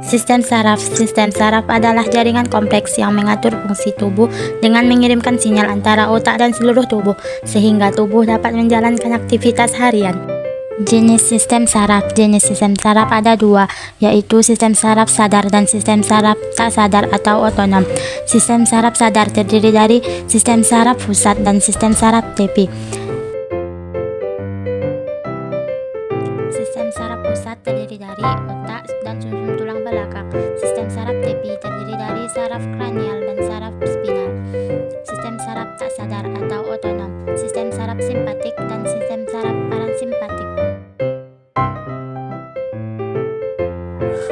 Sistem saraf. Sistem saraf adalah jaringan kompleks yang mengatur fungsi tubuh dengan mengirimkan sinyal antara otak dan seluruh tubuh, sehingga tubuh dapat menjalankan aktivitas harian. Jenis sistem saraf. Jenis sistem saraf ada dua, yaitu sistem saraf sadar dan sistem saraf tak sadar atau otonom. Sistem saraf sadar terdiri dari sistem saraf pusat dan sistem saraf tepi. Sistem saraf pusat terdiri dari otak dan sumsum tulang belakang. Sistem saraf tepi terdiri dari saraf kranial dan saraf spinal. Sistem saraf tak sadar atau otonom, sistem saraf simpatik dan sistem saraf parasimpatik.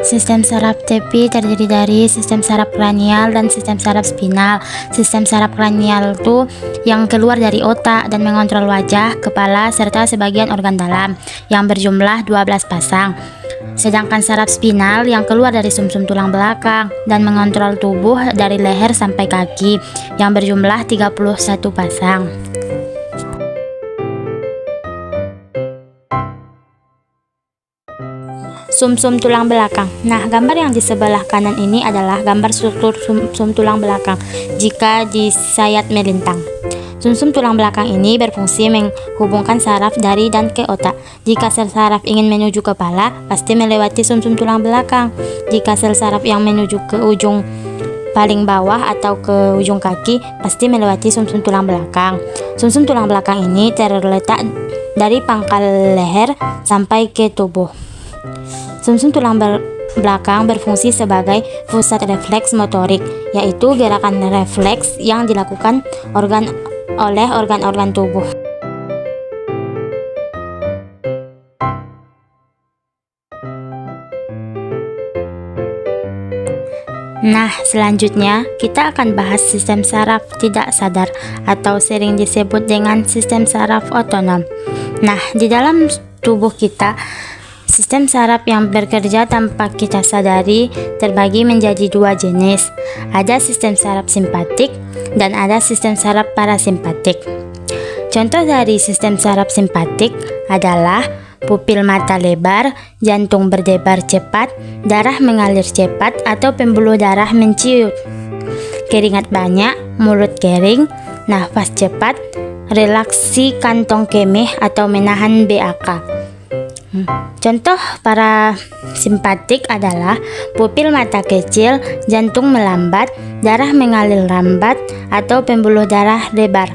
Sistem saraf tepi terdiri dari sistem saraf kranial dan sistem saraf spinal. Sistem saraf kranial itu yang keluar dari otak dan mengontrol wajah, kepala, serta sebagian organ dalam yang berjumlah 12 pasang. Sedangkan saraf spinal yang keluar dari sumsum tulang belakang dan mengontrol tubuh dari leher sampai kaki yang berjumlah 31 pasang. Sumsum tulang belakang. Nah, gambar yang di sebelah kanan ini adalah gambar struktur sumsum tulang belakang jika disayat melintang. Sumsum tulang belakang ini berfungsi menghubungkan saraf dari dan ke otak. Jika sel saraf ingin menuju kepala, pasti melewati sumsum tulang belakang. Jika sel saraf yang menuju ke ujung paling bawah atau ke ujung kaki, pasti melewati sumsum tulang belakang. Sumsum tulang belakang ini terletak dari pangkal leher sampai ke tubuh. Sumsum tulang belakang berfungsi sebagai pusat refleks motorik, yaitu gerakan refleks yang dilakukan oleh organ-organ tubuh. Nah, selanjutnya kita akan bahas sistem saraf tidak sadar atau sering disebut dengan sistem saraf otonom. Nah, di dalam tubuh kita, sistem saraf yang bekerja tanpa kita sadari terbagi menjadi dua jenis. Ada sistem saraf simpatik dan ada sistem saraf parasimpatik. Contoh dari sistem saraf simpatik adalah pupil mata lebar, jantung berdebar cepat, darah mengalir cepat atau pembuluh darah menciut, keringat banyak, mulut kering, nafas cepat, relaksi kantong kemih atau menahan BAK. Contoh parasimpatik adalah pupil mata kecil, jantung melambat, darah mengalir lambat atau pembuluh darah lebar,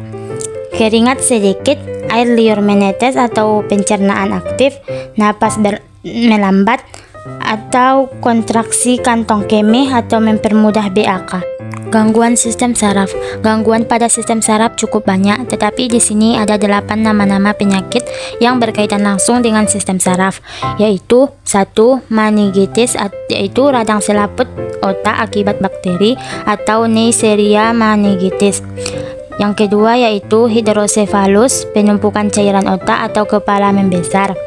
keringat sedikit, air liur menetes atau pencernaan aktif, napas melambat atau kontraksi kantong kemih atau mempermudah BAK. Gangguan sistem saraf. Gangguan pada sistem saraf cukup banyak, tetapi di sini ada 8 nama-nama penyakit yang berkaitan langsung dengan sistem saraf, yaitu 1. Meningitis, yaitu radang selaput otak akibat bakteri atau Neisseria meningitis. Yang kedua yaitu hidrosefalus, penumpukan cairan otak atau kepala membesar.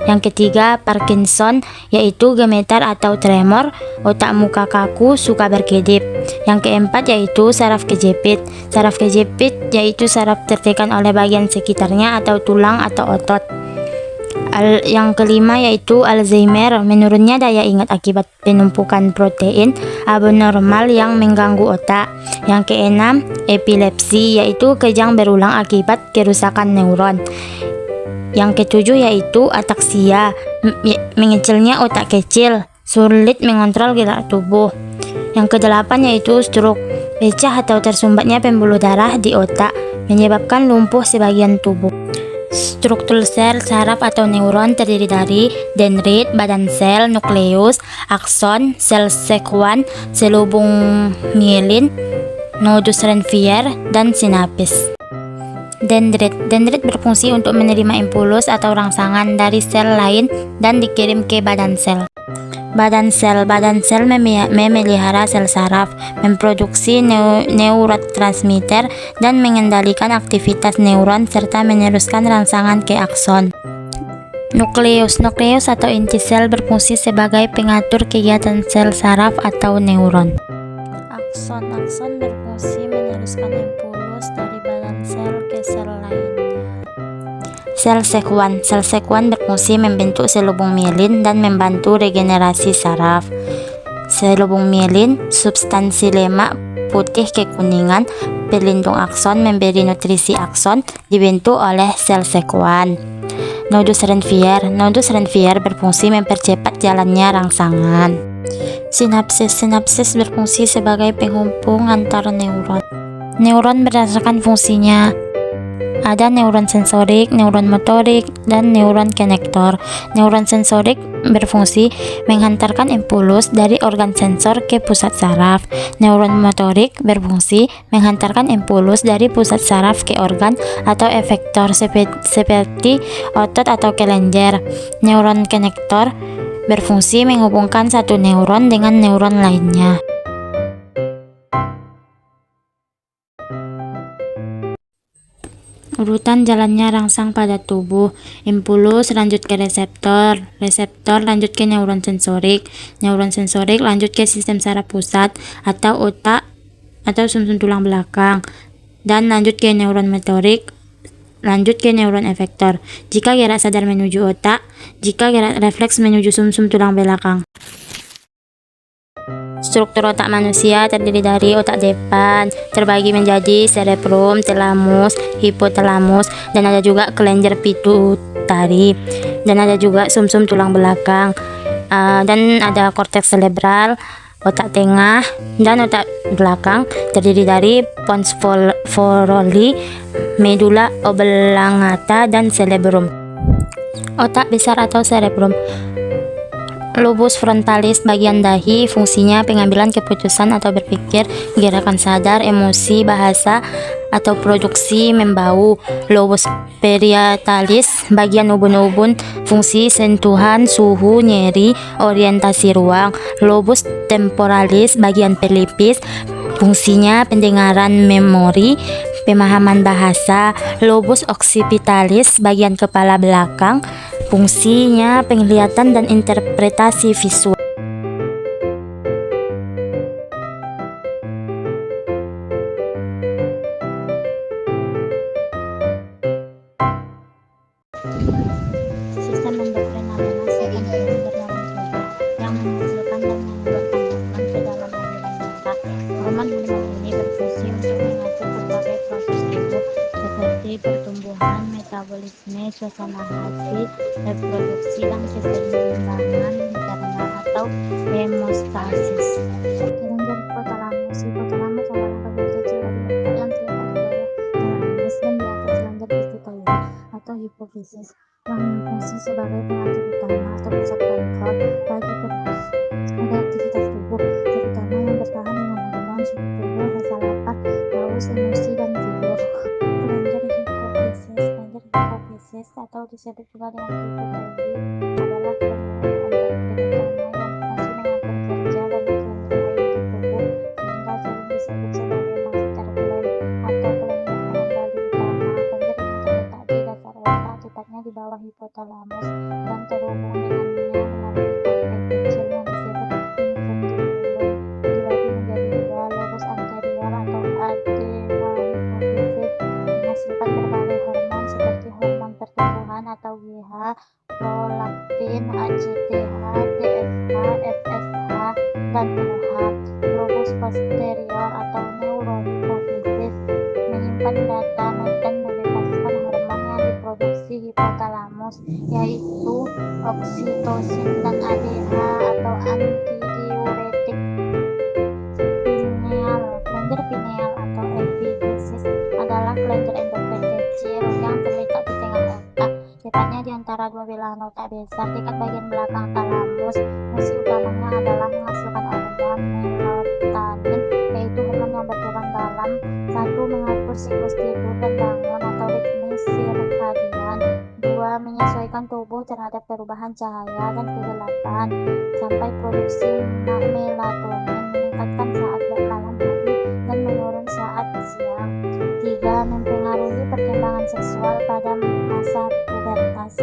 Yang ketiga, Parkinson, yaitu gemetar atau tremor, otak muka kaku, suka berkedip. Yang keempat yaitu saraf kejepit. Saraf kejepit yaitu saraf tertekan oleh bagian sekitarnya atau tulang atau otot. Yang kelima yaitu Alzheimer, menurunnya daya ingat akibat penumpukan protein abnormal yang mengganggu otak. Yang keenam, epilepsi, yaitu kejang berulang akibat kerusakan neuron. Yang ketujuh yaitu ataksia, mengecilnya otak kecil, sulit mengontrol gerak tubuh. Yang kedelapan yaitu stroke, pecah atau tersumbatnya pembuluh darah di otak, menyebabkan lumpuh sebagian tubuh. Struktur sel saraf atau neuron terdiri dari dendrit, badan sel, nukleus, akson, sel sekwan, selubung mielin, nodus Ranvier, dan sinapis. Dendrit berfungsi untuk menerima impuls atau rangsangan dari sel lain dan dikirim ke badan sel. Badan sel memelihara sel saraf, memproduksi neurotransmitter dan mengendalikan aktivitas neuron serta meneruskan rangsangan ke akson. Nukleus atau inti sel berfungsi sebagai pengatur kegiatan sel saraf atau neuron. Akson berfungsi meneruskan impuls dari badan sel ke sel lainnya. Sel sekwan berfungsi membentuk selubung mielin dan membantu regenerasi saraf. selubung mielin, substansi lemak putih kekuningan, pelindung akson, memberi nutrisi akson, dibentuk oleh sel sekuan. Nodus Renvier berfungsi mempercepat jalannya rangsangan. Sinapsis berfungsi sebagai penghubung antar neuron. Neuron berdasarkan fungsinya. Ada neuron sensorik, neuron motorik, dan neuron konektor. Neuron sensorik berfungsi menghantarkan impuls dari organ sensor ke pusat saraf. Neuron motorik berfungsi menghantarkan impuls dari pusat saraf ke organ atau efektor seperti otot atau kelenjar. Neuron konektor berfungsi menghubungkan satu neuron dengan neuron lainnya. Urutan jalannya rangsang pada tubuh. Impuls lanjut ke reseptor lanjut ke neuron sensorik lanjut ke sistem saraf pusat atau otak atau sumsum tulang belakang, dan lanjut ke neuron motorik, lanjut ke neuron efektor. Jika gerak sadar menuju otak, jika gerak refleks menuju sumsum tulang belakang. Struktur otak manusia terdiri dari otak depan, terbagi menjadi cerebrum, thalamus, hipotalamus, dan ada juga kelenjar pituitari, dan ada juga sumsum tulang belakang, dan ada korteks cerebral, otak tengah, dan otak belakang terdiri dari pons foroli, medula oblongata, dan cerebrum. Otak besar atau cerebrum. Lobus frontalis bagian dahi, fungsinya pengambilan keputusan atau berpikir, gerakan sadar, emosi, bahasa, atau produksi membau. Lobus parietalis bagian ubun-ubun, fungsi sentuhan, suhu, nyeri, orientasi ruang. Lobus temporalis bagian pelipis, fungsinya pendengaran, memori, pemahaman bahasa. Lobus occipitalis bagian kepala belakang, fungsinya penglihatan dan interpretasi visual. Sistem endokrin adalah sistem kelenjar dalam tubuh yang menghasilkan dan mengeluarkan hormon ke dalam aliran darah. Hormon-hormon ini berfungsi untuk mengatur berbagai proses tubuh seperti pertumbuhan, metabolisme, suasana hati, reproduksi, dan keseimbangan internal atau hemostasis. Kelenjar hipotalamus adalah bagian kecil dari otak yang terletak di bawah talamus dan di atas kelenjar pituitari atau hipofisis, yang berfungsi sebagai pengatur utama atau pusat kontrol bagi aktivitas tubuh, terutama yang bertahan dengan hormon, suhu tubuh, rasa lapar, haus, emosi, dan tidur. Kelenjar hipofisis atau disebut juga dengan pituitari adalah kelenjar endokrin utama yang berfungsi mengatur kerja dan kelenjar lain di tubuh, sehingga sering disebut sebagai master gland atau kelenjar pengendali utama. Kelenjar ini terletak di dasar otak, tepatnya di bawah hipotalamus, dan terhubung dengannya melalui korteks kecil yang disebut infundibulum. Dibagi menjadi dua, lobus anterior atau adenohipofisis menghasilkan berbagai hormon seperti hormon pertumbuhan atau GH, prolaktin, ACTH, TSH, FSH, dan LH. Lobus posterior atau neurohipofisis menyimpan data dan membebaskan hormon yang diproduksi hipotalamus, yaitu oksitosin dan ADH atau antidiuretik. Kelenjar pineal atau epifisis adalah kelenjar endokrin kecil yang terletak di tengah otak, tepatnya di antara dua belahan otak besar dekat bagian belakang talamus. Fungsi utamanya adalah menghasilkan hormon melatonin, yaitu hormon yang berperan dalam 1. Mengatur siklus tidur dan bangun atau ritme sirkadian, 2. Menyesuaikan tubuh terhadap perubahan cahaya dan kegelapan, sampai produksi melatonin meningkatkan saat malam hari dan menurun saat siang. 3. Mempengaruhi perkembangan seksual pada masa pubertas.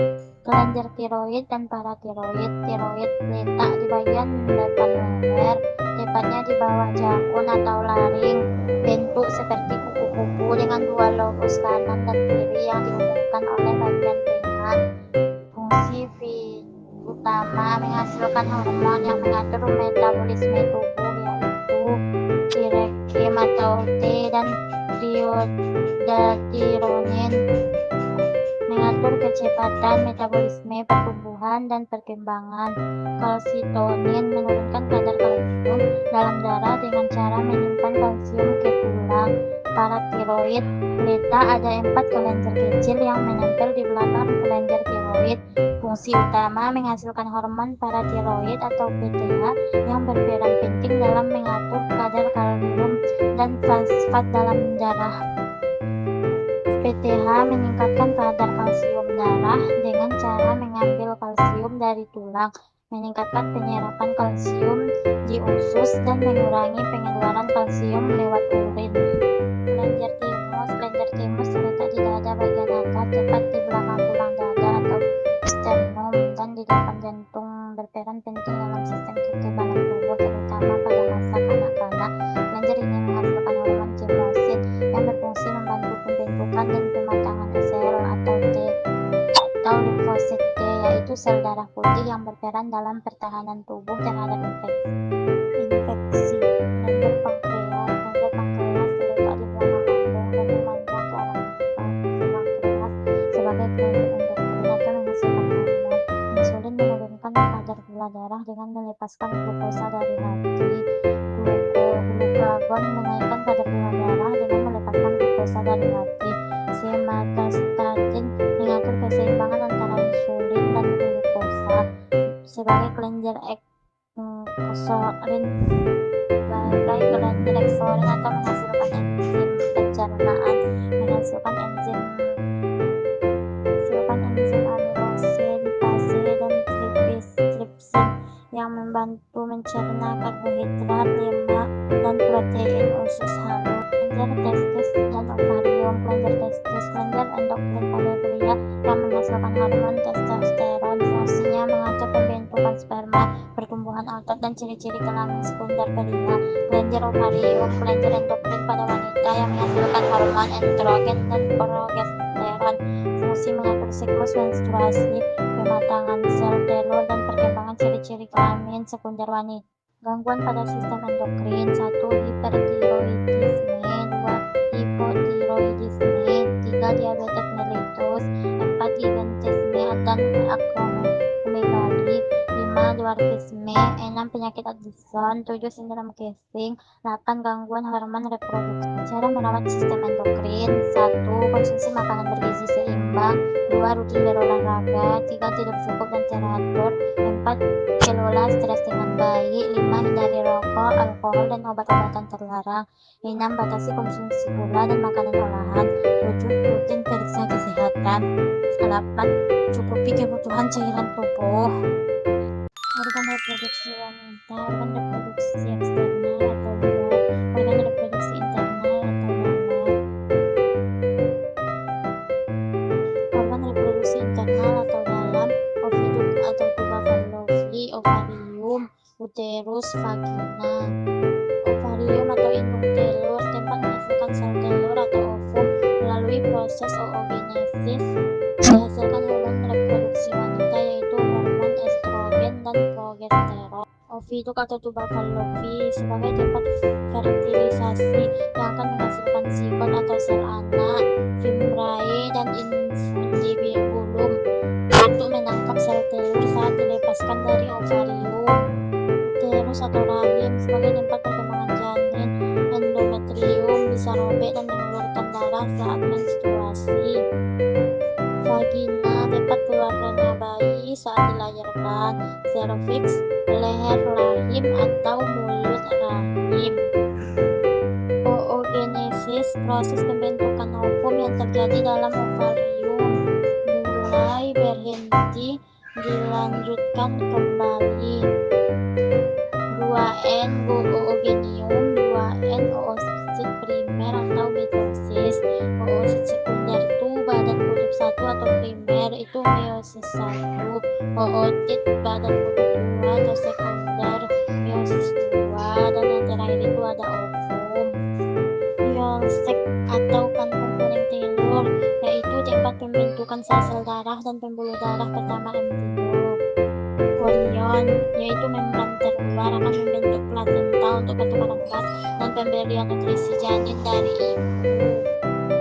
Kelenjar tiroid dan paratiroid. Tiroid letak di bagian depan leher, tepatnya di bawah jakun atau laring, bentuk seperti kuku-kuku dengan dua lobus kanan dan kiri yang dihubungkan oleh bagian tengah. Fungsi utama menghasilkan hormon yang mengatur metabolisme tubuh, yaitu tirekim atau T dan triodotironin, mengatur kecepatan metabolisme pertumbuhan dan perkembangan. Kalsitonin menurunkan kadar kalsium dalam darah dengan cara menyimpan kalsium ke tulang. Paratiroid beta, ada 4 kelenjar kecil yang menempel di belakang kelenjar tiroid. Fungsi utama menghasilkan hormon paratiroid atau PTH yang berperan penting dalam mengatur kadar kalium dan fosfat dalam darah. PTH meningkatkan kadar kalsium darah dengan cara mengambil kalsium dari tulang, meningkatkan penyerapan kalsium di usus, dan mengurangi pengeluaran kalsium lewat urin. Kelenjar timus terletak di dada bagian atas, tepat di belakang tulang dada atau sternum, dan di depan jantung, berperan penting dalam sistem kekebalan tubuh, terutama pada masa kanak-kanak. Kelenjar ini menghasilkan hormon thymosin yang berfungsi membantu pembentukan dan pematangan sel atau limfosit T, yaitu sel darah putih yang berperan dalam pertahanan tubuh terhadap infeksi. Kelenjar pankreas terletak di belakang lambung dan memanjang ke arah depan. Pankreas sebagai kelenjar endokrin atau menghasilkan hormon. Insulin menurunkan kadar gula darah dengan melepaskan glukosa dari hati. Glukagon menaikkan kadar gula darah dengan melepaskan glukosa dari hati. Somatostatin mengatur keseimbangan antara insulin dan glukosa. Sebagai kelenjar eksorin atau menghasilkan enzim pencernaan, menghasilkan enzim amilase, lipase, dan tripsin yang membantu mencerna karbohidrat, lemak, dan protein usus halus. Kelenjar testis dan ovarium. Kelenjar testis, kelenjar endokrin pada pria yang menghasilkan hormon testosteron. Fungsinya mengatur pembentukan sperma, pertumbuhan otot, dan ciri-ciri kelamin sekunder pria. Kelenjar ovarium, kelenjar endokrin pada wanita yang menghasilkan hormon estrogen dan progesteron. Fungsi mengatur siklus menstruasi, pematangan sel telur, dan perkembangan ciri-ciri kelamin sekunder wanita. Gangguan pada sistem endokrin: 1. Hipertiroidisme, 2. hipotiroidisme, 3. Diabetes mellitus, 4. gigantisme dan akromegali, 5. dwarfisme, 6. penyakit Addison, 7. sindrom Cushing, 8. gangguan hormon reproduksi. Cara merawat sistem endokrin: 1. konsumsi makanan bergizi seimbang, 2. rutin berolahraga, 3. tidur cukup dan teratur, 4. kelola stres dengan baik, 5. hindari rokok, alkohol, dan obat-obatan terlarang, 6. batasi konsumsi gula dan makanan olahan, 7. rutin periksa kesehatan, 8. cukupi kebutuhan cairan tubuh. Organ reproduksi wanita. Organ reproduksi eksternal atau luar, organ reproduksi internal atau dalam. Organ reproduksi internal atau dalam: ovidum atau tuba fallopi, ovarium, uterus, vagina. Ovarium atau indung telur, tempat menghasilkan sel telur atau ovum. Melalui proses oogenesis menghasilkan hormon reproduksi wanita, yaitu hormon estrogen dan progesteron. Oviduk atau tuba fallopi sebagai tempat fertilisasi yang akan menghasilkan zigot atau sel anak, fimbriae, dan infundibulum untuk menangkap sel telur saat dilepaskan dari ovarium. Uterus atau rahim sebagai tempat perkembangan janin, endometrium bisa robek dan mengeluarkan darah saat menstruasi. Vagina, tempat keluarnya bayi saat dilahirkan. Cervix, leher rahim atau mulut rahim. Oogenesis, proses pembentukan ovum yang terjadi dalam ovarium. Mulai, berhenti, dilanjutkan kembali. 2N oogenium, 2N oosit primer atau mitosis. Oosit sekunder itu badan kutub 1 atau primer itu meiosis 1. Ootit badan kutub 2 atau sekunder meiosis 2, dan yang terakhir itu ada ovum. Yolk atau kantung kuning telur, yaitu tempat pembentukan sel-sel darah dan pembuluh darah pertama embrio. yaitu membran terluar akan membentuk plasenta untuk pertukaran gas dan pemberian nutrisi janin dari ibu.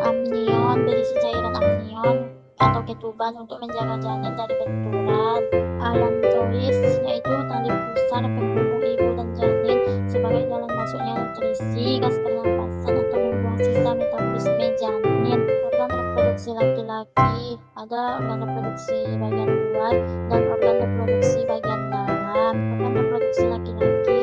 Amnion berisi cairan amnion atau ketuban untuk menjaga janin dari benturan. Allantois yaitu tali pusar penghubung ibu dan janin sebagai jalan masuknya nutrisi, gas pernapasan atau membuang sisa metabolisme janin. Organ reproduksi laki-laki ada organ reproduksi bagian luar dan organ reproduksi bagian dalam. Organ reproduksi laki-laki,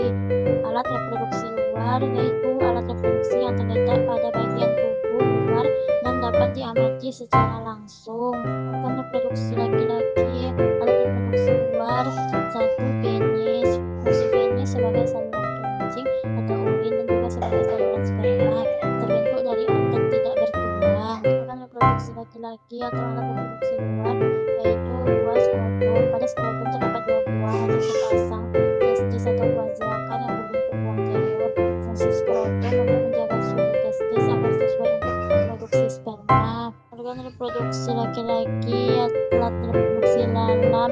alat reproduksi luar yaitu alat reproduksi yang terletak pada bagian tubuh luar dan dapat diamati secara langsung. Organ reproduksi laki-laki, alat reproduksi luar, 1. Penis. Fungsi penis sebagai saluran kencing atau urin dan juga sebagai saluran sperma, terbentuk dari otot tidak bertulang. Organ reproduksi laki-laki atau alat reproduksi luar yaitu buah skrotum. Pada skrotum terdapat 2 buah atau sepasang testis atau buah zakar yang berbentuk buah telur. Fungsi skrotum untuk menjaga suhu testis agar sesuai untuk produksi sperma. Organ reproduksi laki-laki, alat reproduksi dalam,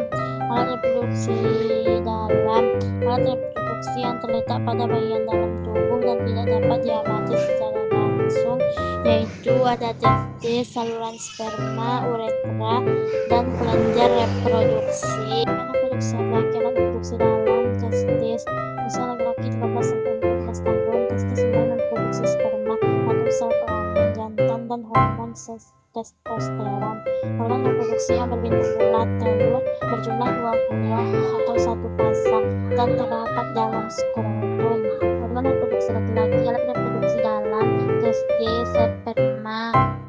alat reproduksi dalam, alat reproduksi yang terletak pada bagian dalam tubuh dan tidak dapat diamati secara langsung, yaitu ada testis, saluran sperma, uretra, dan kelenjar reproduksi. Reproduksi laki-laki, alat reproduksi dalam, testis. Usia laki-laki 13-14 tahun, testis mulai memproduksi sperma atau sel kelamin jantan dan hormon testosteron. Organ reproduksi yang berbentuk bulat telur berjumlah 2 buah atau 1 pasang dan terdapat dalam skrotum. Organ reproduksi laki-laki, alat reproduksi dalam, testis, sperma,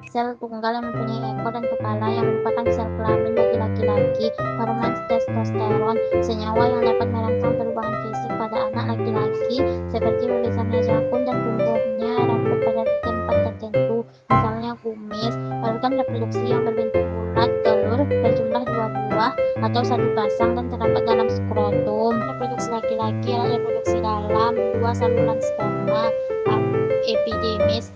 sel tunggal yang mempunyai ekor dan kepala yang merupakan sel kelamin bagi laki-laki, hormon testosteron, senyawa yang dapat merangsang perubahan fisik pada anak laki-laki seperti membesarnya jakun dan tumbuhnya rambut pada tempat tertentu, misalnya kumis. Organ reproduksi yang berbentuk bulat telur berjumlah 2 buah atau 1 pasang dan terdapat dalam skrotum. Reproduksi laki-laki, alat reproduksi dalam, 2 saluran sperma, epidimis.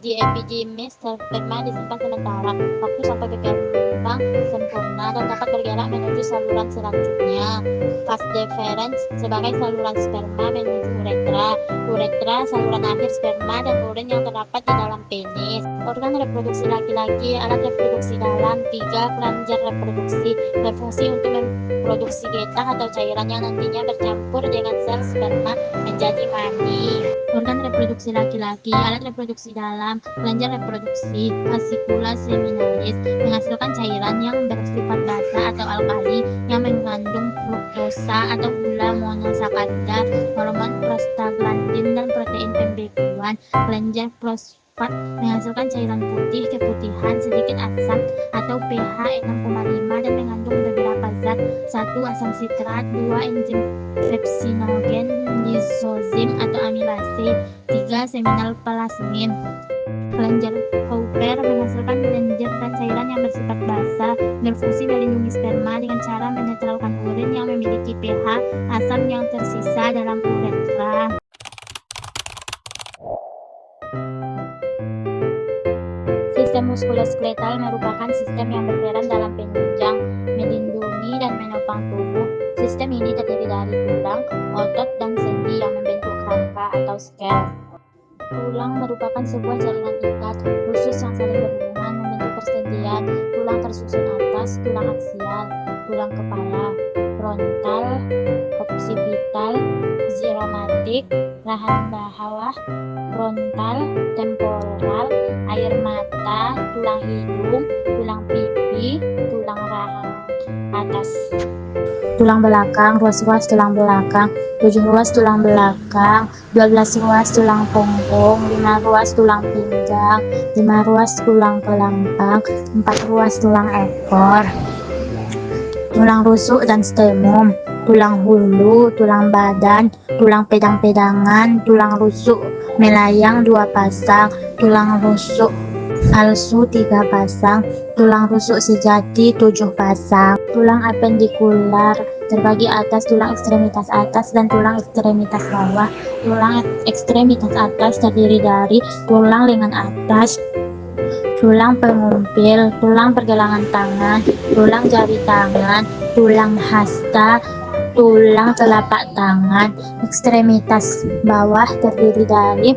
Di epidimis sperma disimpan sementara waktu sampai berkembang sempurna dan dapat bergerak menuju saluran selanjutnya. Vas deferens sebagai saluran sperma menuju uretra. Uretra saluran akhir sperma dan urin yang terdapat di dalam penis. Organ reproduksi laki-laki, alat reproduksi dalam, 3 kelenjar reproduksi berfungsi untuk memproduksi getah atau cairan yang nantinya bercampur dengan sel sperma menjadi mani. Organ reproduksi laki-laki, alat reproduksi dalam, kelenjar reproduksi, fascicula seminalis menghasilkan cairan yang bersifat basa atau alkali yang mengandung fruktosa atau gula monosakarida, hormon prostaglandin dan protein pembekuan. Kelenjar fosfat menghasilkan cairan putih keputihan sedikit asam atau pH 6,5 dan mengandung beberapa zat, 1 asam sitrat, 2 enzim pepsinogen, lisozim atau amilase, 3 seminal plasmin. Kelenjar Cowper menghasilkan lendir dan cairan yang bersifat basa, berfungsi melindungi sperma dengan cara menetralkan urin yang memiliki pH asam yang tersisa dalam uretra. Sistem muskuloskeletal merupakan sistem yang berperan dalam penunjang, melindungi, dan menopang tubuh. Sistem ini terdiri dari tulang, otot, dan sendi yang membentuk kerangka atau skel. Tulang merupakan sebuah jaringan ikat khusus yang saling berhubungan membentuk persendian. Tulang tersusun atas, tulang aksial, tulang kepala, frontal, occipital, zygomatic, rahang bawah, frontal, temporal, air mata, tulang hidung, tulang pipi, tulang rahang atas. Tulang belakang, ruas-ruas tulang belakang, 7 ruas tulang belakang, 12 ruas tulang punggung, 5 ruas tulang pinggang, 5 ruas tulang kelangkang, 4 ruas tulang ekor. Tulang rusuk dan stemum, tulang hulu, tulang badan, tulang pedang-pedangan, tulang rusuk melayang 2 pasang, tulang rusuk palsu 3 pasang, tulang rusuk sejati 7 pasang. Tulang apendikular terbagi atas tulang ekstremitas atas dan tulang ekstremitas bawah. Tulang ekstremitas atas terdiri dari tulang lengan atas, tulang pengumpil, tulang pergelangan tangan, tulang jari tangan, tulang hasta, tulang telapak tangan. Ekstremitas bawah terdiri dari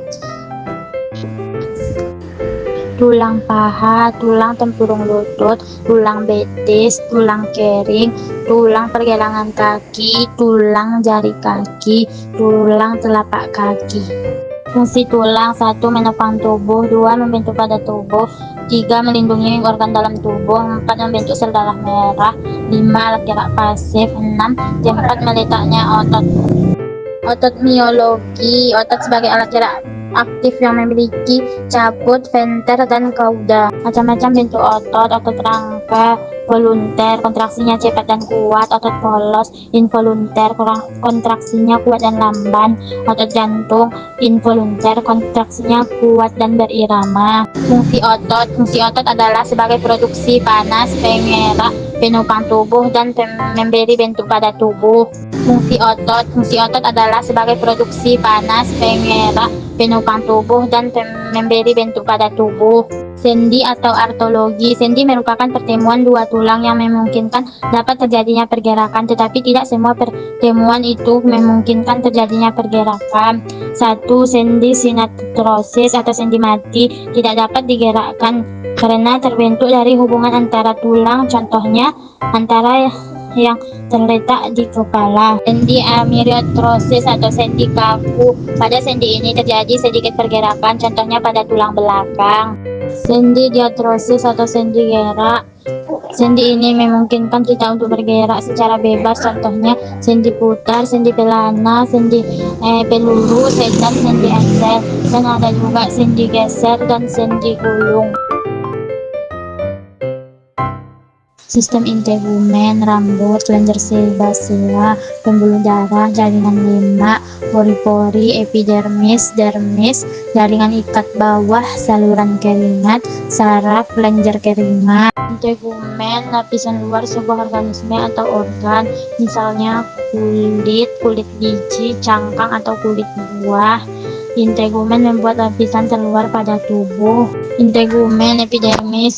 tulang paha, tulang tempurung lutut, tulang betis, tulang kering, tulang pergelangan kaki, tulang jari kaki, tulang telapak kaki. Fungsi tulang: 1. Menopang tubuh, 2. Membentuk pada tubuh, 3. Melindungi organ dalam tubuh, 4. Membentuk sel darah merah, 5. Alat gerak pasif, 6. Tempat meletaknya otot. Otot miologi: otot sebagai alat gerak aktif yang memiliki caput, venter, dan kauda. Macam-macam bentuk otot: otot rangka, volunter, kontraksinya cepat dan kuat; otot polos, involunter, kontraksinya kuat dan lamban; otot jantung, involunter, kontraksinya kuat dan berirama. Fungsi otot adalah sebagai produksi panas, penggerak, penopang tubuh, dan memberi bentuk pada tubuh. Fungsi otot adalah sebagai produksi panas, penggerak, penopang tubuh, dan memberi bentuk pada tubuh. Sendi atau artologi: sendi merupakan pertemuan dua tulang yang memungkinkan dapat terjadinya pergerakan, tetapi tidak semua pertemuan itu memungkinkan terjadinya pergerakan. 1. Sendi sinatrosis atau sendi mati tidak dapat digerakkan karena terbentuk dari hubungan antara tulang, contohnya antara yang terletak di kepala. Sendi amyotrophies atau sendi kaku: pada sendi ini terjadi sedikit pergerakan, contohnya pada tulang belakang. Sendi diatrosis atau sendi gerak: sendi ini memungkinkan kita untuk bergerak secara bebas, contohnya sendi putar, sendi pelana, sendi peluru, dan sendi ensel. Dan ada juga sendi geser dan sendi gulung. Sistem integumen: rambut, kelenjar sela, pembuluh darah, jaringan lemak, pori-pori, epidermis, dermis, jaringan ikat bawah, saluran keringat, saraf, kelenjar keringat. Integumen: lapisan luar sebuah organisme atau organ, misalnya kulit biji, cangkang, atau kulit buah. Integumen membuat lapisan terluar pada tubuh. Integumen epidermis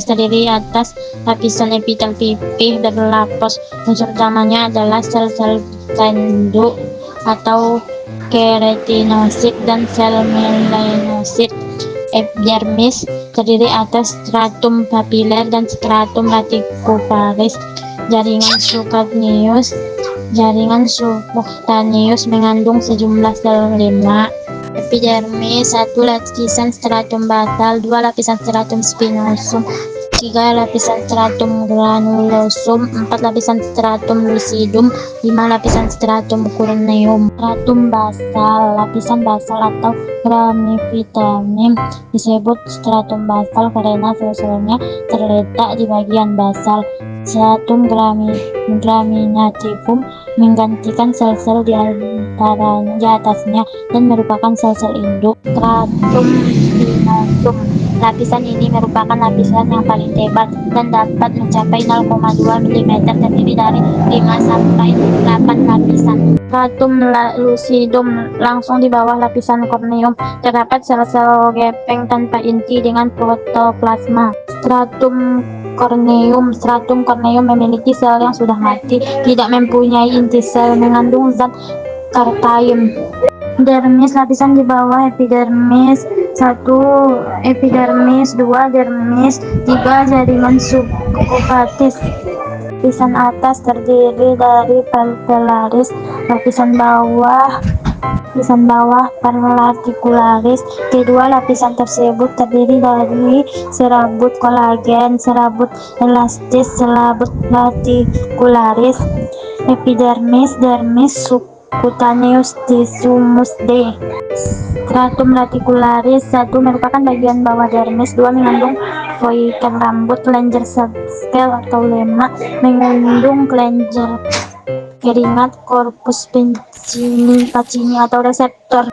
terdiri atas lapisan epitel pipih berlapis. Unsur utamanya adalah sel-sel tanduk atau keratinosit dan sel melanosit. Epidermis terdiri atas stratum papiler dan stratum reticularis. Jaringan subcutaneus mengandung sejumlah sel lemak. Epidermis: 1. Lapisan stratum basal, 2. Lapisan stratum spinosum, 3. Lapisan stratum granulosum, 4. Lapisan stratum lucidum, 5. Lapisan stratum corneum. Stratum basal: lapisan basal atau gramivitamin disebut stratum basal karena sel-selnya terletak di bagian basal. Stratum graminativum menggantikan sel-sel di atasnya dan merupakan sel-sel induk. Stratum spinosum: lapisan ini merupakan lapisan yang paling tebal dan dapat mencapai 0,2 mm, terdiri dari 5 sampai 8 lapisan. Stratum lucidum: langsung di bawah lapisan corneum terdapat sel-sel gepeng tanpa inti dengan protoplasma. Stratum corneum memiliki sel yang sudah mati, tidak mempunyai inti sel, mengandung zat kartaim. Dermis: lapisan di bawah epidermis. 1. Epidermis, 2. Dermis, 3. Jaringan subcutaneus. Lapisan atas terdiri dari papillaris, lapisan bawah particularis. Kedua lapisan tersebut terdiri dari serabut kolagen, serabut elastis, serabut reticularis. Epidermis, dermis, subcutaneous, tisumus D. Stratum reticularis: 1. merupakan bagian bawah dermis, 2. mengandung follikel rambut, kelenjar skel atau lemak, mengandung kelenjar keringat, korpus Pacini atau reseptor.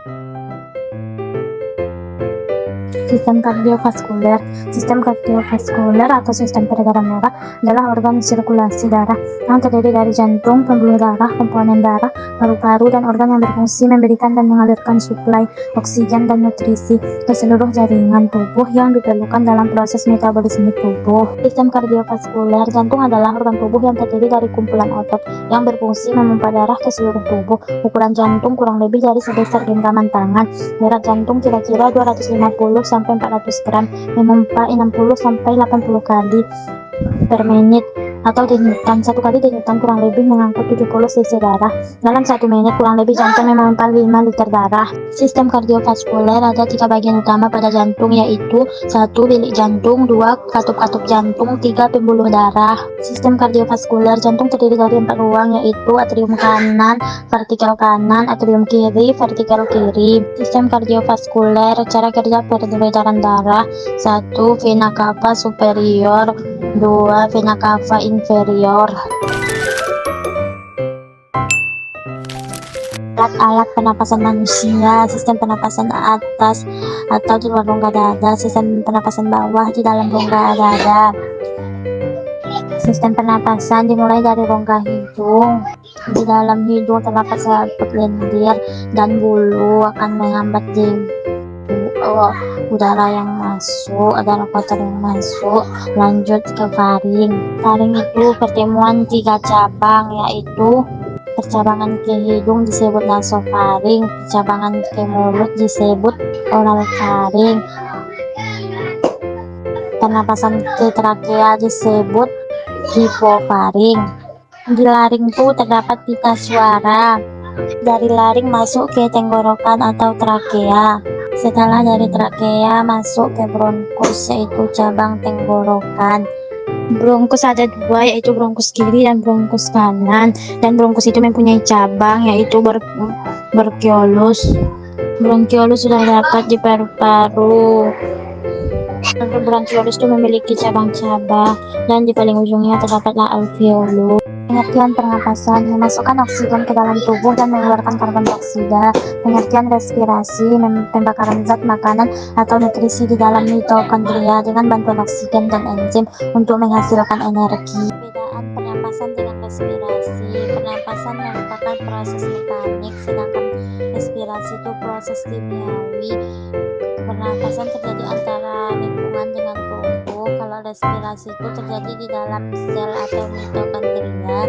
Sistem kardiovaskuler. Sistem kardiovaskuler atau sistem peredaran darah adalah organ sirkulasi darah yang terdiri dari jantung, pembuluh darah, komponen darah, paru-paru, dan organ yang berfungsi memberikan dan mengalirkan suplai oksigen dan nutrisi ke seluruh jaringan tubuh yang diperlukan dalam proses metabolisme tubuh. Sistem kardiovaskuler. Jantung adalah organ tubuh yang terdiri dari kumpulan otot yang berfungsi memompa darah ke seluruh tubuh. Ukuran jantung kurang lebih dari sebesar genggaman tangan. Berat jantung kira-kira 250 sampai 400 gram, memompa 60 sampai 80 kali per menit atau denyutan. Satu kali denyutan kurang lebih mengangkut 70 cc darah. Dalam 1 menit kurang lebih jantung memompa 5 liter darah. Sistem kardiovaskuler ada 3 bagian utama pada jantung, yaitu 1 bilik jantung, 2 katup-katup jantung, 3 pembuluh darah. Sistem kardiovaskuler. Jantung terdiri dari 4 ruang, yaitu atrium kanan, vertikal kanan, atrium kiri, vertikal kiri. Sistem kardiovaskuler. Cara kerja peredaran darah: 1 vena cava superior, 2 vena cava inferior. Alat pernapasan manusia. Sistem pernapasan atas atau di luar rongga dada, sistem pernapasan bawah di dalam rongga dada. Sistem pernapasan dimulai dari rongga hidung. Di dalam hidung terdapat selaput lendir dan bulu akan menghambat udara yang masuk, udara kotor yang masuk. Lanjut ke faring. Faring itu pertemuan 3 cabang, yaitu percabangan ke hidung disebut nasofaring, percabangan ke mulut disebut oral faring, pernapasan ke trakea disebut hipofaring. Di laring itu terdapat pita suara. Dari laring masuk ke tenggorokan atau trakea. Setelah dari trakea masuk ke bronkus, yaitu cabang tenggorokan. Bronkus ada 2, yaitu bronkus kiri dan bronkus kanan, dan bronkus itu mempunyai cabang, yaitu bronkiolus. Bronkiolus sudah dapat di paru-paru. Bronkiolus itu memiliki cabang-cabang, dan di paling ujungnya terdapatlah alveolus. Pengertian pernapasan: memasukkan oksigen ke dalam tubuh dan mengeluarkan karbon dioksida. Pengertian respirasi: pembakaran zat makanan atau nutrisi di dalam mitokondria dengan bantuan oksigen dan enzim untuk menghasilkan energi. Perbedaan pernapasan dengan respirasi: pernapasan merupakan proses mekanik, sedangkan respirasi itu proses kimiawi. Pernapasan terjadi antara lingkungan dengan tubuh. Kalau respirasi itu terjadi di dalam sel atau mitokondria.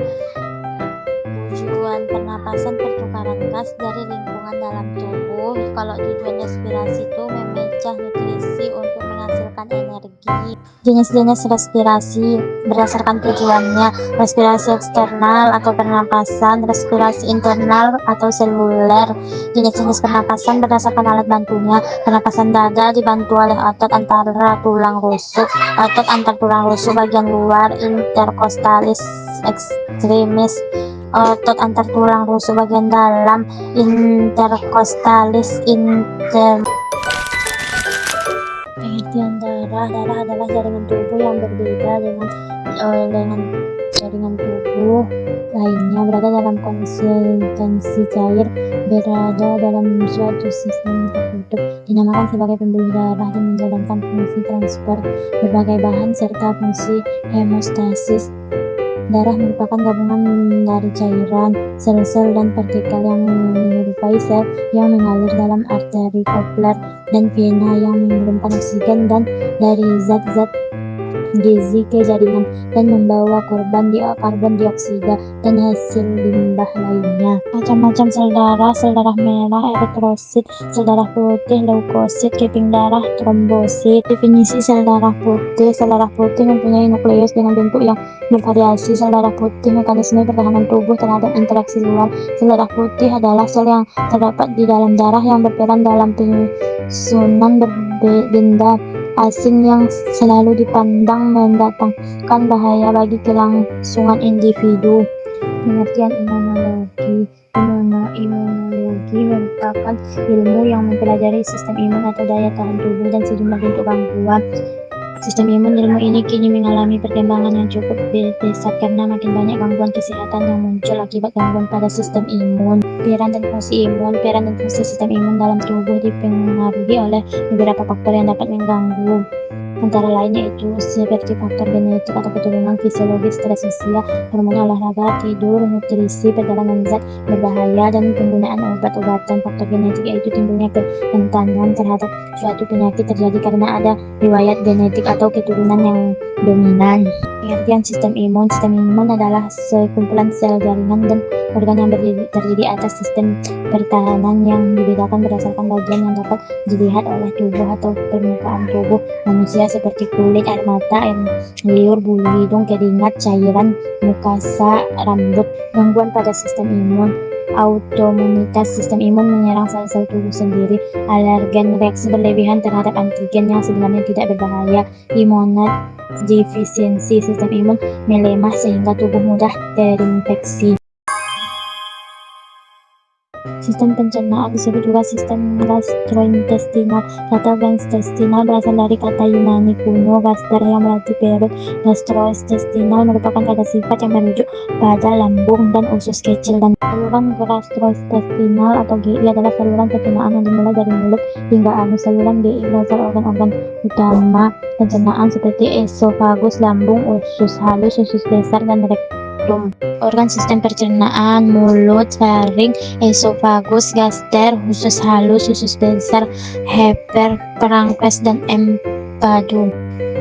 Tujuan pernapasan: pertukaran gas dari lingkungan dalam tubuh. Kalau tujuan respirasi itu memecah nutrisi untuk menghasilkan energi. Jenis-jenis respirasi berdasarkan tujuannya: respirasi eksternal atau pernapasan, respirasi internal atau seluler. Jenis-jenis pernapasan berdasarkan alat bantunya: pernapasan dada dibantu oleh otot antara tulang rusuk, otot antar tulang rusuk bagian luar, intercostalis extremis, otot antar tulang rusuk bagian dalam, intercostalis Pengertian darah: darah adalah jaringan tubuh yang berbeda dengan jaringan tubuh lainnya, berada dalam konsistensi cair, berada dalam suatu sistem tertutup, dinamakan sebagai pembuluh darah, dan menjalankan fungsi transport berbagai bahan serta fungsi hemostasis. Darah merupakan gabungan dari cairan, sel-sel, dan partikel yang menyerupai sel yang mengalir dalam arteri kopler dan vena yang mengirimkan oksigen dan dari zat-zat gizi ke jaringan dan membawa karbon dioksida dan hasil limbah lainnya. Macam-macam sel darah merah, eritrosit, sel darah putih, leukosit, keping darah, trombosit. Definisi sel darah putih mempunyai nukleus dengan bentuk yang bervariasi. Sel darah putih mekanisme pertahanan tubuh terhadap interaksi luar. Sel darah putih adalah sel yang terdapat di dalam darah yang berperan dalam penyusunan benda asing yang selalu dipandang mendatangkan bahaya bagi kelangsungan individu. Pengertian imunologi: imunologi merupakan ilmu yang mempelajari sistem imun atau daya tahan tubuh dan sejumlah bentuk gangguan Sistem imun ilmu ini kini mengalami perkembangan yang cukup pesat karena makin banyak gangguan kesehatan yang muncul akibat gangguan pada sistem imun. Peran dan fungsi sistem imun dalam tubuh dipengaruhi oleh beberapa faktor yang dapat mengganggu. Antara lain yaitu seperti faktor genetik atau keturunan, fisiologis, stres usia, hormon, olahraga, tidur, nutrisi, peredaran zat berbahaya, dan penggunaan obat-obatan. Faktor genetik yaitu timbulnya kerentanan terhadap suatu penyakit terjadi karena ada riwayat genetik atau keturunan yang dominan. Pengertian sistem imun adalah sekumpulan sel, jaringan, dan organ yang terdiri atas sistem pertahanan yang dibedakan berdasarkan bagian yang dapat dilihat oleh tubuh atau permukaan tubuh manusia seperti kulit, air mata, air liur, bulu hidung, keringat, cairan, mukasa, rambut. Gangguan pada sistem imun. Autoimunitas sistem imun menyerang sel-sel tubuh sendiri. Alergen, reaksi berlebihan terhadap antigen yang sebenarnya tidak berbahaya. Imunodefisiensi sistem imun melemah sehingga tubuh mudah terinfeksi. Sistem pencernaan disebut juga sistem gastrointestinal. Kata gastrointestinal berasal dari kata Yunani kuno gaster yang berarti perut. Gastrointestinal merupakan kata sifat yang merujuk pada lambung dan usus kecil. Dan saluran gastrointestinal atau GI adalah saluran pencernaan yang dimulai dari mulut hingga anus. Saluran GI berasal organ-organ utama pencernaan seperti esofagus, lambung, usus halus, usus besar, dan rektum. Organ sistem pencernaan: mulut, faring, esofagus, gaster, usus halus, usus besar, heper, pankreas, dan empadu.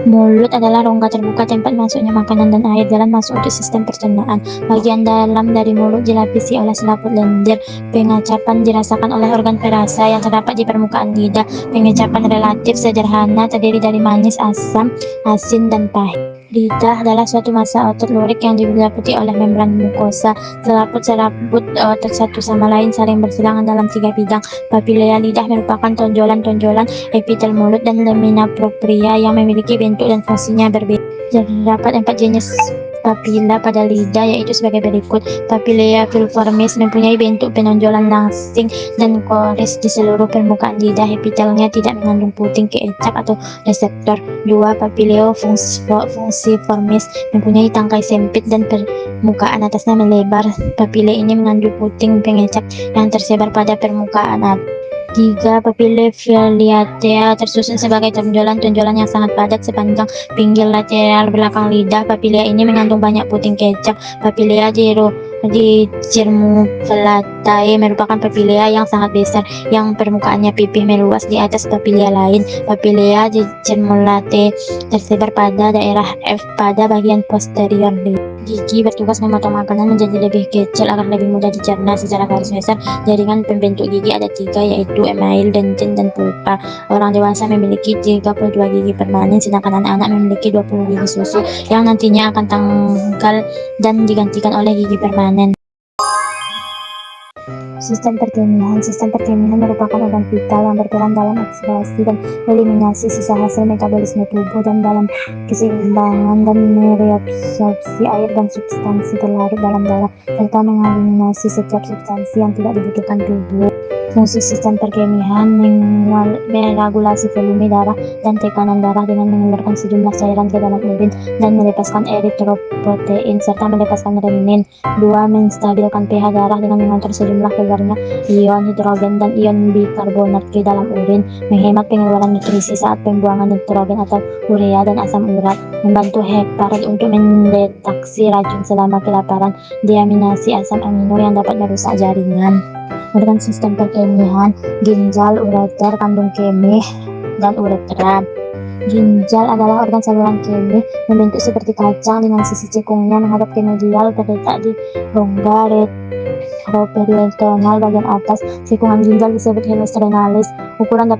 Mulut adalah rongga terbuka tempat masuknya makanan dan air. Jalan masuk untuk sistem pencernaan. Bagian dalam dari mulut dilapisi oleh selaput lendir. Pengecapan dirasakan oleh organ perasa yang terdapat di permukaan lidah. Pengecapan relatif sederhana, terdiri dari manis, asam, asin, dan pahit. Lidah adalah suatu massa otot lurik yang diliputi oleh membran mukosa. Selaput-selaput otot satu sama lain saling bersilangan dalam 3 bidang. Papilea lidah merupakan tonjolan-tonjolan epitel mulut dan lamina propria yang memiliki bentuk dan fungsinya berbeda. Terdapat 4 jenis papila pada lidah, yaitu sebagai berikut. Papilea filiformis mempunyai bentuk penonjolan langsing dan koris di seluruh permukaan lidah. Epitelnya tidak mengandung puting kecap atau reseptor. 2. Papileo fusiformis mempunyai tangkai sempit dan permukaan atasnya melebar. Papile ini mengandung puting pengecap yang tersebar pada permukaan atas. 3. Papillae foliaceae tersusun sebagai tonjolan-tonjolan yang sangat padat sepanjang pinggir lateral belakang lidah. Papilea ini mengandung banyak puting kecap. Papilea germoplatae merupakan papilea yang sangat besar yang permukaannya pipih meluas di atas papilea lain. Papilea germoplatae tersebar pada daerah F pada bagian posterior lidah. Gigi bertugas memotong makanan menjadi lebih kecil agar lebih mudah dicerna. Secara garis besar, jaringan pembentuk gigi ada 3, yaitu email, denten, dan pulpa. Orang dewasa memiliki 32 gigi permanen, sedangkan anak-anak memiliki 20 gigi susu yang nantinya akan tanggal dan digantikan oleh gigi permanen. Sistem perkemihan merupakan organ vital yang berperan dalam ekstraksi dan eliminasi sisa hasil metabolisme tubuh dan dalam keseimbangan dan mereabsorpsi air dan substansi terlarut dalam darah serta mengeliminasi setiap substansi yang tidak dibutuhkan tubuh. Fungsi sistem perkemihan meregulasi volume darah dan tekanan darah dengan mengeluarkan sejumlah cairan ke dalam urin dan melepaskan eritropoietin serta melepaskan renin. 2. Menstabilkan pH darah dengan mengatur sejumlah keluarnya ion hidrogen dan ion bikarbonat ke dalam urin. Menghemat pengeluaran nutrisi saat pembuangan nitrogen atau urea dan asam urat. Membantu heparat untuk mendeteksi racun selama kelaparan. Deaminasi asam amino yang dapat merusak jaringan. Organ sistem perkemihan: ginjal, ureter, kandung kemih, dan uretra. Ginjal adalah organ saluran kemih membentuk seperti kacang dengan sisi cekungnya menghadap ke medial, terletak di rongga retroperitoneal bagian atas. Cekungan ginjal disebut hilus renalis. Ukuran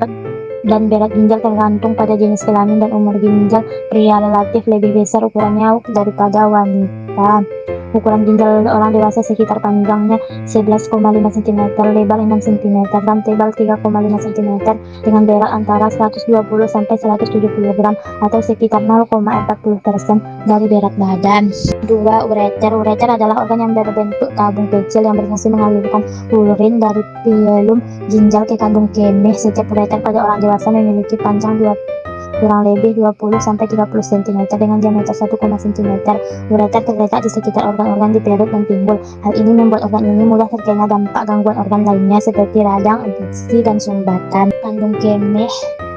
dan berat ginjal tergantung pada jenis kelamin dan umur ginjal. Pria relatif lebih besar ukurannya daripada wanita. Ukuran ginjal orang dewasa sekitar panjangnya 11,5 cm, lebar 6 cm, dan tebal 3,5 cm dengan berat antara 120 sampai 170 gram atau sekitar 0,40% dari berat badan. 2. Ureter. Ureter adalah organ yang berbentuk tabung kecil yang berfungsi mengalirkan urin dari pilum ginjal ke kandung kemih. Setiap ureter pada orang dewasa memiliki panjang kurang lebih 20-30 cm dengan diameter 1, cm. Ureter terletak di sekitar organ-organ di perut dan pinggul. Hal ini membuat organ ini mudah terkena dampak gangguan organ lainnya seperti radang, infeksi, dan sumbatan.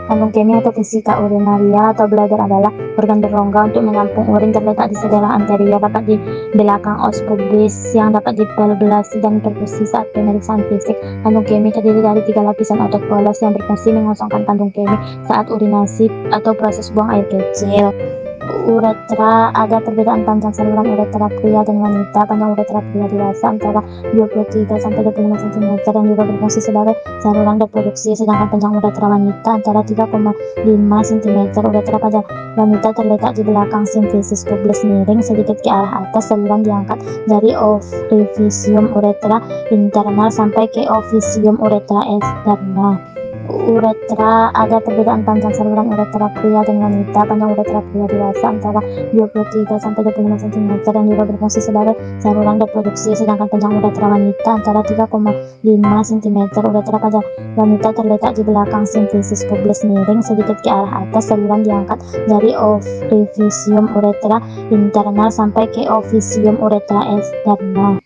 Kandung kemih atau vesika urinaria atau bladder adalah organ berrongga untuk menampung urin, terletak di sebelah anterior dapat di belakang os pubis yang dapat dipelblasi dan perfusi saat pemeriksaan fisik. Kandung kemih terdiri dari 3 lapisan otot polos yang berfungsi mengosongkan kandung kemih saat urinasi atau proses buang air kecil. Uretra, ada perbedaan panjang saluran uretra pria dan wanita. Panjang uretra pria dewasa antara 23-25 cm dan juga berfungsi sebagai saluran reproduksi, sedangkan panjang uretra wanita antara 3,5 cm. Uretra pada wanita terletak di belakang simfisis pubis miring sedikit ke arah atas. Saluran diangkat dari orificium uretra internal sampai ke orificium uretra externa. Uretra, ada perbedaan panjang saluran uretra pria dan wanita. Panjang uretra pria dewasa antara 23-25 cm dan juga berfungsi sebagai saluran reproduksi, sedangkan panjang uretra wanita antara 3,5 cm. Uretra pada wanita terletak di belakang simfisis pubis miring sedikit ke arah atas. Saluran diangkat dari orificium uretra internal sampai ke orificium uretra externa.